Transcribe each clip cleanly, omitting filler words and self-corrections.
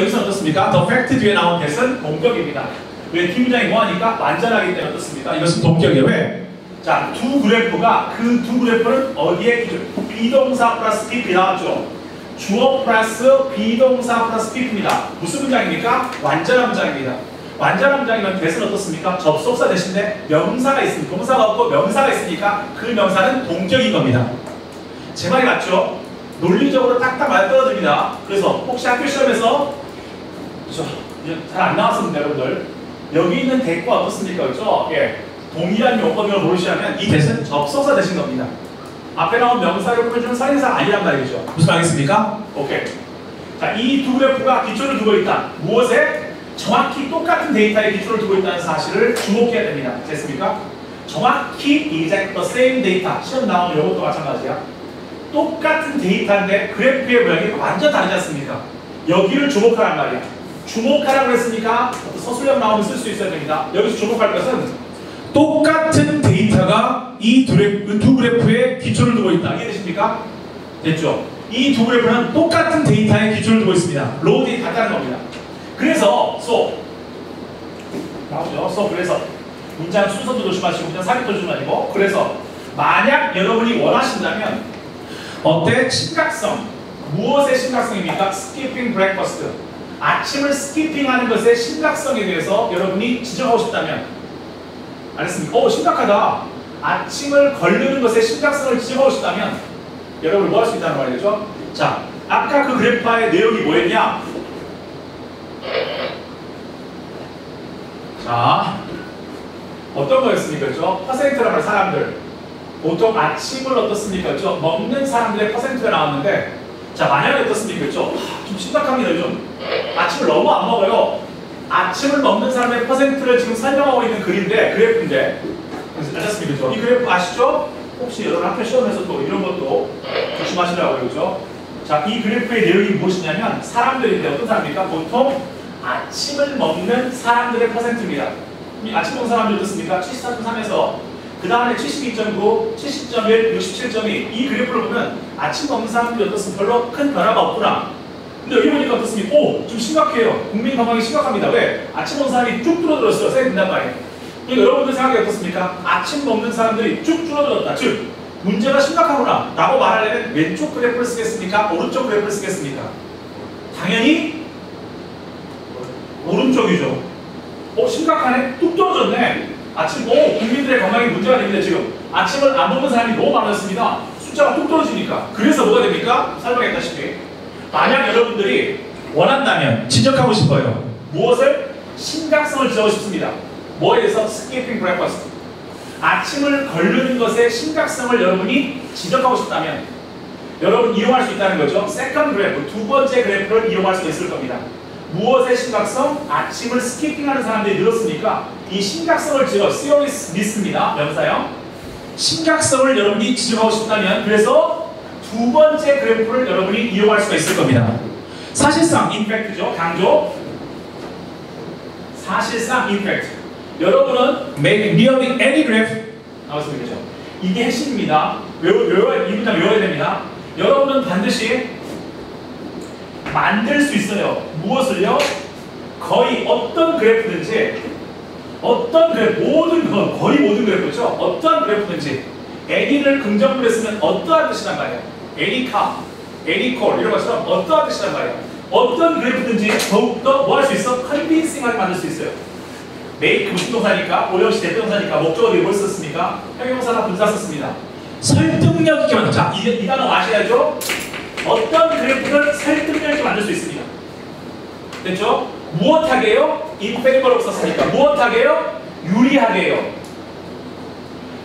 여기서 어떻습니까? The fact 뒤에 나온 that은 동격입니다. 왜? 팀장이 뭐하니까? 완전하기 때문에 어떻습니까? 이것은 동격이에요. 왜? 자, 두 그래프가 그 두 그래프는 어디에 기준? 비동사 플러스 PP 나왔죠? 주어 플러스 비동사 플러스 PP입니다. 무슨 문장입니까? 완전한 문장입니다. 완전한 문장이면 that은 어떻습니까? 접속사 대신에 명사가 있습니다. 동사가 없고 명사가 있으니까 그 명사는 동격인 겁니다. 제 말이 맞죠? 논리적으로 딱딱 맞아떨어집니다. 그래서 혹시 학교 시험에서 잘 안 나왔습니다, 여러분들. 여기 있는 that과 어떻습니까? 그렇죠? 예. 동일한 용법을 모르시면 이 that은 접속사 되신 겁니다. 앞에 나온 명사를 보여주는 사인사 아니란 말이죠. 무슨 말이겠습니까? 오케이. 자, 이 두 그래프가 기초를 두고 있다. 무엇에? 정확히 똑같은 데이터에 기초를 두고 있다는 사실을 주목해야 됩니다. 됐습니까? 정확히 exact the same data. 시험 나오는 이것도 마찬가지야. 똑같은 데이터인데 그래프의 모양이 완전 다르지 않습니까? 여기를 주목하란 말이야. 주목하라고 했으니까 서술형 나오면 쓸 수 있어야 됩니다. 여기서 주목할 것은 똑같은 데이터가 이 두 그래프에 기초를 두고 있다. 이해되십니까? 됐죠? 이 두 그래프는 똑같은 데이터에 기초를 두고 있습니다. 로드이 같다는 겁니다. 그래서 나오죠? 그래서 문장 순서도 조심하시고 문장 사기도 조심하시고 그래서 만약 여러분이 원하신다면 어때? 심각성. 무엇의 심각성입니까? Skipping breakfast. 아침을 스키핑하는 것의 심각성에 대해서 여러분이 지적하고 싶다면 알겠습니까? 심각하다. 아침을 걸르는 것의 심각성을 지적하고 싶다면 여러분 뭐 할 수 있다는 말이죠? 자, 아까 그 그래프의 내용이 뭐였냐? 자, 어떤 거였습니까? 그렇죠? 퍼센트라는 말 사람들. 보통 아침을 어떻습니까? 그렇죠? 먹는 사람들의 퍼센트가 나왔는데 자, 만약에 어떻습니까? 그렇죠? 좀 심각합니다. 요즘 아침을 너무 안 먹어요. 아침을 먹는 사람의 퍼센트를 지금 설명하고 있는 그래프인데 알았습니까? 그렇죠? 이 그래프 아시죠? 혹시 여러분 학교 시험에서 또 이런 것도 조심하시라고요. 그렇죠? 자, 이 그래프의 내용이 무엇이냐면 사람들인데 어떤 사람입니까? 보통 아침을 먹는 사람들의 퍼센트입니다. 이 아침 먹는 사람들 어떻습니까? 74.3에서 그 다음에 72.9, 70.1, 67.2 이 그래프를 보면 아침 먹는 사람들이 어떻습니까? 별로 큰 변화가 없구나. 근데 여기 보니까 어떻습니까? 좀 심각해요. 국민 건강이 심각합니다. 왜? 아침 먹는 사람이 쭉 줄어들었어요. 생각이 든단 말이에요. 그러니까 여러분들 생각이 어떻습니까? 아침 먹는 사람들이 쭉 줄어들었다. 즉, 문제가 심각하구나 라고 말하려면 왼쪽 그래프를 쓰겠습니까? 오른쪽 그래프를 쓰겠습니까? 당연히 오른쪽이죠. 심각하네? 뚝 떨어졌네. 아침, 국민들의 건강에 문제가 됩니다. 지금 아침을 안 먹는 사람이 너무 많았습니다. 숫자가 뚝 떨어지니까. 그래서 뭐가 됩니까? 설명했다시피 만약 여러분들이 원한다면 지적하고 싶어요. 무엇을? 심각성을 지적하고 싶습니다. 뭐에 대해서? Skipping breakfast. 아침을 걸르는 것의 심각성을 여러분이 지적하고 싶다면 여러분 이용할 수 있다는 거죠. Second 그래프, 두 번째 그래프를 이용할 수 있을 겁니다. 무엇의 심각성? 아침을 스키핑하는 사람들이 늘었으니까 이 심각성을 seriousness입니다. 명사형. 심각성을 여러분이 지적하고 싶다면 그래서 두 번째 그래프를 여러분이 이용할 수가 있을 겁니다. 사실상 임팩트죠. 강조. 사실상 임팩트. 여러분은 make nearly any graph 나왔습니다. 그죠? 이게 핵심입니다. 이 문장 외워야 됩니다. 여러분은 반드시 만들 수 있어요. 무엇을요? 거의 어떤 그래프든지 어떤 그래프, 거의 모든 그래프죠. 어떤 그래프든지 any를 긍정문에 쓰면 어떠한 뜻이란 말이에요. any car, any call 이런 것처럼 어떠한 뜻이란 말이에요. 어떤 그래프든지 더욱더 뭐 할 수 있어? convincing하게 만들 수 있어요. make 무슨 동사니까, 오형식 대표동사니까 목적어들이 뭘 썼습니까? 형용사나 분사 썼습니다. 설득력 있게 만들. 자, 이 단어 아셔야죠? 어떤 그래프를 설득력 있게 만들 수 있습니다. 됐죠? 무엇하게요? in favor라고 썼으니까 무엇하게요? 유리하게요.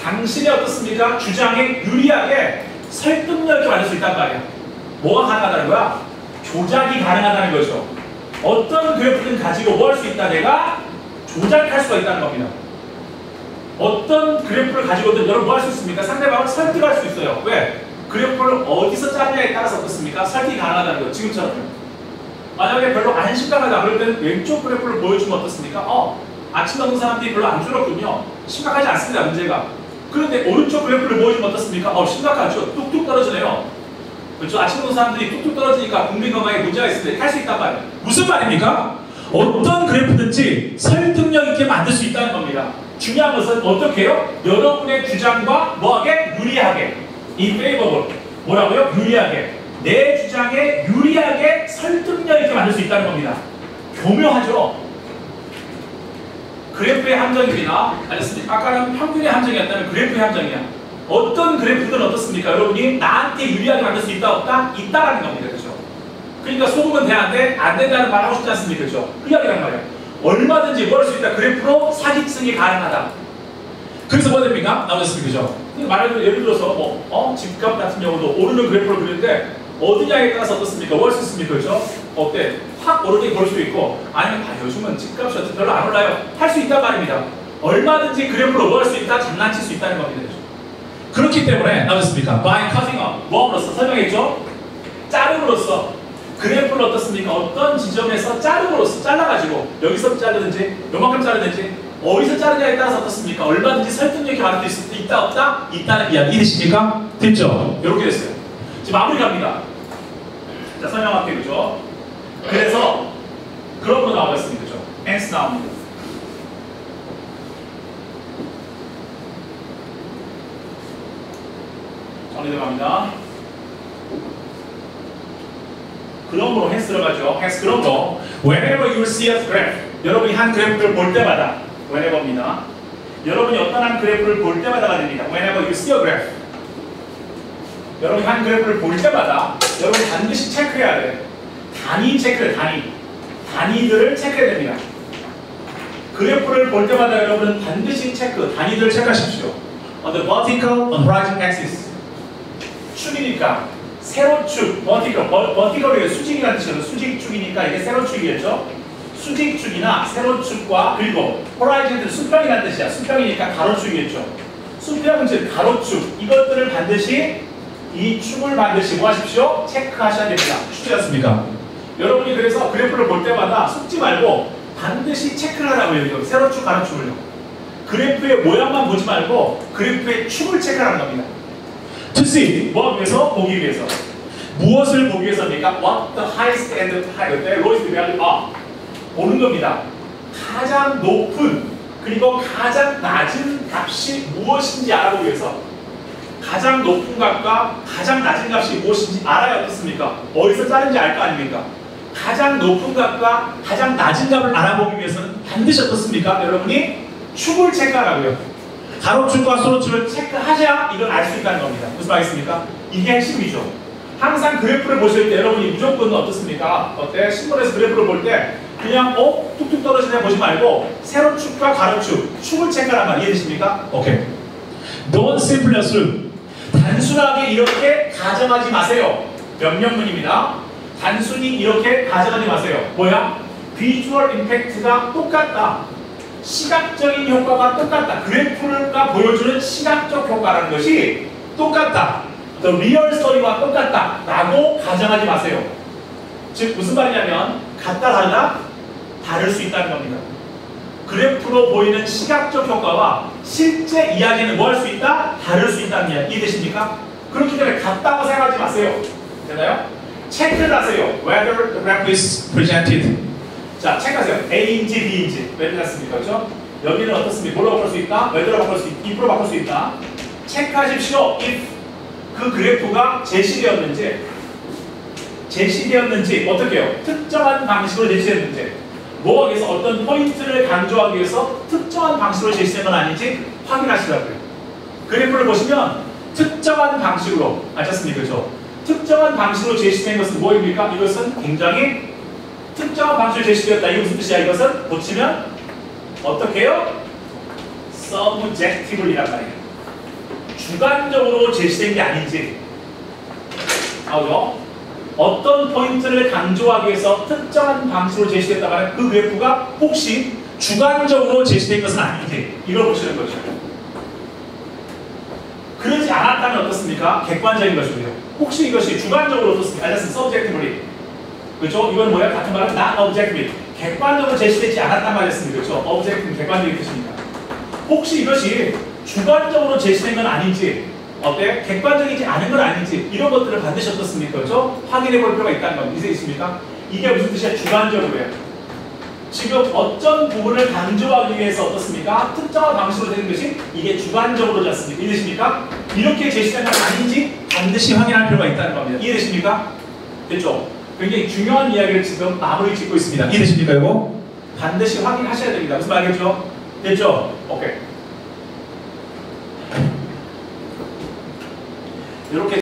당신이 어떻습니까? 주장에 유리하게 설득력 있게 만들 수 있단 말이야. 뭐가 가능하다는 거야? 조작이 가능하다는 거죠. 어떤 그래프든 가지고 뭐 할 수 있다? 내가 조작할 수가 있다는 겁니다. 어떤 그래프를 가지고든 여러분 뭐 할 수 있습니까? 상대방을 설득할 수 있어요. 왜? 그래프를 어디서 짜느냐에 따라서 어떻습니까? 설득이 가능하다는 거예요. 지금처럼. 만약에 별로 안 심각하다 그럴 때는 왼쪽 그래프를 보여주면 어떻습니까? 아침 먹는 사람들이 별로 안 줄었군요. 심각하지 않습니다. 문제가. 그런데 오른쪽 그래프를 보여주면 어떻습니까? 심각하죠. 뚝뚝 떨어지네요. 그렇죠? 아침 먹는 사람들이 뚝뚝 떨어지니까 국민 건강에 문제가 있을 때 할 수 있단 말이에요. 무슨 말입니까? 어떤 그래프든지 설득력 있게 만들 수 있다는 겁니다. 중요한 것은 어떻게 해요? 여러분의 주장과 뭐하게? 유리하게. in favorable. 뭐라고요? 유리하게. 내 주장에 유리하게 설득력 있게 만들 수 있다는 겁니다. 교묘하죠? 그래프의 함정입니다. 알겠습니까? 아까는 평균의 함정이었다면 그래프의 함정이야. 어떤 그래프든 어떻습니까? 여러분이 나한테 유리하게 만들 수 있다 없다? 있다라는 겁니다. 그렇죠? 그러니까 소금은 되는데 안 된다는 말 하고 싶지 않습니까? 그렇죠? 그 이야기란 말이에요. 얼마든지 뭘 할 수 있다. 그래프로 사직승이 가능하다. 그래서 뭐 됩니까? 나오셨습니까? 그죠? 예를 들어서 집값 같은 경우도 오르는 그래프를 그리는데 어디냐에 따라서 어떻습니까? 뭐 할 수 있습니까? 그죠? 어때? 확 오르게 볼 수도 있고 아니면 요즘은 집값이 어떻게 별로 안 올라요. 할 수 있단 말입니다. 얼마든지 그래프로 뭐 할 수 있다? 장난칠 수 있다는 겁니다. 그죠? 그렇기 때문에 나오셨습니까? by cutting up. 뭐함으로써 설명했죠? 자름으로써 그래프를 어떻습니까? 어떤 지점에서 자름으로써 잘라가지고 여기서 자르든지 요만큼 자르든지 어디서 자르냐에 따라서 어떻습니까? 얼마든지 설득력이 만들 수 있다 없다? 있다는 이야기 되십니까? 됐죠? 이렇게 됐어요. 지금 마무리 갑니다. 자, 설명할게요. 그죠? 그래서 그런 거 나오겠습니다. 그죠? hence 나옵니다. 정리되어 갑니다. 그럼으로 hence 들어가죠. hence 그럼으로 whenever you see a graph 여러분이 한 그래프를 볼 때마다 whenever입니다. 여러분이 어떤 한 그래프를 볼 때마다가 됩니다. whenever you see a graph 여러분이 한 그래프를 볼 때마다 여러분이 반드시 체크해야 돼. 단위 체크해. 단위들을 체크해야 됩니다. 그래프를 볼 때마다 여러분은 반드시 단위들을 체크하십시오. On the vertical, on horizontal axis 축이니까 세로축, vertical이 수직이라는 뜻이죠. 수직축이니까 이게 세로축이겠죠. 수직축이나 세로축과 그리고 horizontal 수평이라는 뜻이야. 수평이니까 가로축이겠죠. 수평은 즉 가로축 이것들을 반드시 이 축을 반드시 뭐 하십시오? 체크하셔야 됩니다. 쉽지 않습니까? 여러분이 그래서 그래프를 볼 때마다 속지 말고 반드시 체크를 하라고요. 세로축, 가로축을요. 그래프의 모양만 보지 말고 그래프의 축을 체크하는 겁니다. To see, 뭐 위해서? 보기 위해서. 무엇을 보기 위해서입니까? What the highest and the lowest value are. 보는 겁니다. 가장 높은 그리고 가장 낮은 값이 무엇인지 알아보기 위해서. 가장 높은 값과 가장 낮은 값이 무엇인지 알아야 어떻습니까? 어디서 자른지 알 거 아닙니까? 가장 높은 값과 가장 낮은 값을 알아보기 위해서는 반드시 어떻습니까? 여러분이 축을 체크하라고요. 가로축과 세로축을 체크하셔야 이걸 알 수 있다는 겁니다. 무슨 말이겠습니까? 이게 핵심이죠. 항상 그래프를 보실 때 여러분이 무조건 어떻습니까? 신문에서 그래프를 볼 때 그냥 뚝뚝 떨어지냐 보지 말고 세로축과 가로축, 축을 체크하란 말 이해되십니까? 오케이. Don't simply assume. 단순하게 이렇게 가정하지 마세요. 명령문입니다. 단순히 이렇게 가정하지 마세요. 뭐야? 비주얼 임팩트가 똑같다. 시각적인 효과가 똑같다. 그래프가 보여주는 시각적 효과라는 것이 똑같다. The real story와 똑같다. 라고 가정하지 마세요. 즉 무슨 말이냐면 같다 다르다? 다를 수 있다는 겁니다. 그래프로 보이는 시각적 효과와 실제 이야기는 뭐 할 수 있다? 다를 수 있다는 이야기 이해되십니까? 그렇기 때문에 같다고 생각하지 마세요. 되나요? 체크를 하세요. Whether the graph is presented. 자, 체크하세요. A인지 B인지. 왜 그렇습니까? 그렇죠? 여기는 어떻습니까? 뭐로 바꿀 수 있다? whether로 바꿀 수 있다? if로 바꿀 수 있다. 체크하십시오. if 그 그래프가 제시되었는지 어떻게 해요? 특정한 방식으로 제시됐는지 뭐하기 위해서 어떤 포인트를 강조하기 위해서 특정한 방식으로 제시된 건 아닌지 확인하시라고요. 그래프를 보시면 특정한 방식으로 아셨습니까? 그렇죠? 특정한 방식으로 제시된 것은 뭐입니까? 이것은 굉장히 특정한 방식으로 제시되었다. 이게 무슨 뜻이야? 이것은 고치면 어떻게 해요? subjectively란 말이에요. 주관적으로 제시된 게 아닌지 나오죠? 어떤 포인트를 강조하기 위해서 특정한 방식으로 제시됐다고 하면 그 그래프가 혹시 주관적으로 제시된 것은 아닌지 이걸 보시는 거죠. 그러지 않았다면 어떻습니까? 객관적인 것이고요. 혹시 이것이 주관적으로 어떻습니까? subjectively. 그렇죠? 이건 뭐야? 같은 말은 not objectively. 객관적으로 제시되지 않았단 말이었습니다. 그렇죠? objective 객관적인 뜻입니다. 혹시 이것이 주관적으로 제시된 건 아닌지 어때? 객관적이지 않은 건 아닌지 이런 것들을 반드시 어떻습니까? 그렇죠? 확인해 볼 필요가 있다는 겁니다. 이해 있습니까? 이게 무슨 뜻이야? 주관적으로요. 지금 어떤 부분을 강조하기 위해서 어떻습니까? 특정한 방식으로 되는 것이 이게 주관적으로 잤습니까? 이해되십니까? 이렇게 제시된 건 아닌지 반드시 확인할 필요가 있다는 겁니다. 이해되십니까? 됐죠? 굉장히 중요한 이야기를 지금 마무리 짓고 있습니다. 이해되십니까? 이거? 반드시 확인하셔야 됩니다. 무슨 말이겠죠? 됐죠? 오케이. 이렇게